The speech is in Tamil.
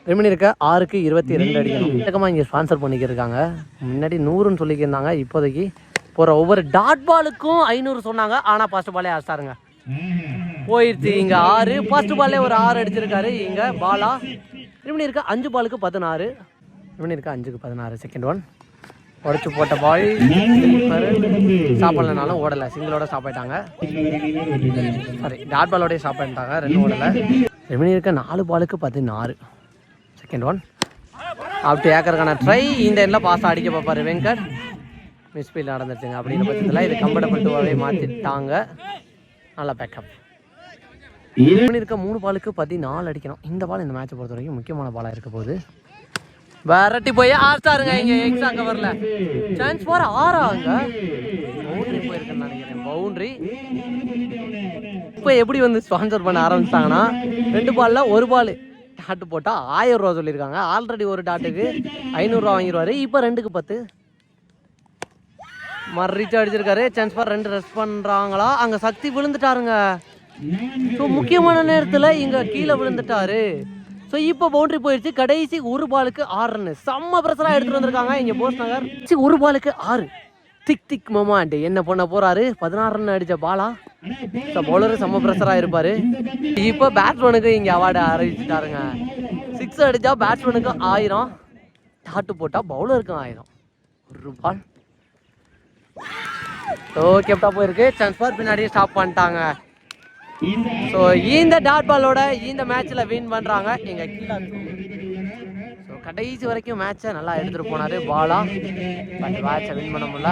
ரெமினி இருக்க 6க்கு 22 அடிக்கணும். வழக்கமாக இங்கே ஸ்பான்சர் பண்ணிக்கிருக்காங்க. முன்னாடி 100ன்னு சொல்லிக்கிருந்தாங்க. இப்போதைக்கு போகிற ஒவ்வொரு டாட் பாலுக்கும் 500 சொன்னாங்க. ஆனால் ஃபர்ஸ்ட் பாலே ஆஸ்டாருங்க போயிடுச்சு. இங்கே 6 ஃபர்ஸ்ட் பாலே ஒரு 6 அடிச்சிருக்காரு. இங்கே பாலா ரெமினி இருக்க 5 பாலுக்கு 16. ரெமினி இருக்க 5க்கு 16. செகண்ட் ஒன் உடச்சி போட்ட பால் சாப்பிடலனாலும் ஓடலை. சிங்கிளோட ஸ்டாப் ஆயிட்டாங்க. சாரி டாட் பாலோடய ஸ்டாப் பண்ணிட்டாங்க. 2 ஓடலை. ரெமினி இருக்க 4 பாலுக்கு 16. செகண்ட் ஒன் அப்படி ஏக்கருக்கான ட்ரை. இந்த எண்ணில் பாஸ் அடிக்க பார்ப்பாரு வெங்கட். மிஸ்பீல் நடந்துருச்சுங்க. அப்படிங்கிற பட்சத்தில் இது கம்ஃபர்டபுள் டூவாகவே மாற்றிட்டாங்க. நல்லா பேக்கப். ரெமினி இருக்க 3 பாலுக்கு 14 அடிக்கணும். இந்த பால் இந்த மேட்சை பொறுத்த வரைக்கும் முக்கியமான பாலாக இருக்க போகுது. வெரைட்டி போய் ஆஸ்டாருங்க. இங்கே எக்ஸ்ட்ரா கவரில் சான்ஸ் போகிற 6ஆங்க பவுண்ட்ரி போயிருக்குன்னு நினைக்கிறேன். பவுண்ட்ரி இப்போ எப்படி வந்து ஸ்பான்சர் பண்ண ஆரம்பிச்சிட்டாங்கன்னா 2 பாலில் 1 பால் டாட்டு போட்டால் 1000 ரூபா சொல்லியிருக்காங்க. ஆல்ரெடி ஒரு டாட்டுக்கு 500 ரூபா வாங்கிடுவார். இப்போ 2க்கு 10 ரீச் அடிச்சிருக்காரு. சான்ஸ் ஃபார் 2 ரெஸ்ட் பண்ணுறாங்களா? அங்கே சக்தி விழுந்துட்டாருங்க. ஸோ முக்கியமான நேரத்தில் இங்கே கீழே விழுந்துட்டாரு. ஸோ இப்போ பவுண்டரி போயிடுச்சு. கடைசி 1 பாலுக்கு 6 ரன்னு. செம்ம ப்ரெஷராக எடுத்துகிட்டு வந்திருக்காங்க இங்கே போஸ் நகர். 1 பாலுக்கு 6 திக் மொமெண்ட் என்ன பண்ண போகிறாரு? 16 ரன் அடித்த பாலா. ஸோ பவுலரு செம்ம ப்ரெஷராக இருப்பார். இப்போ பேட்ஸ்மேனுக்கு இங்கே அவார்டு அறிவிச்சுட்டாருங்க. 6 அடித்தா பேட்ஸ்மேனுக்கு 1000, டாட்டு போட்டால் பவுலருக்கு 1000. 1 பால் கேப்டா போயிருக்கு. சான்ஸ் ஃபார் பின்னாடியே ஸ்டாப் பண்ணிட்டாங்க. ஸோ இந்த டாட் பாலோட இந்த மேட்ச்சில் வின் பண்ணுறாங்க எங்கள் கீழே. ஸோ கடைசி வரைக்கும் மேட்சை நல்லா எடுத்துகிட்டு போனார் பாலா. பட் மேட்சை வின் பண்ண முடியல.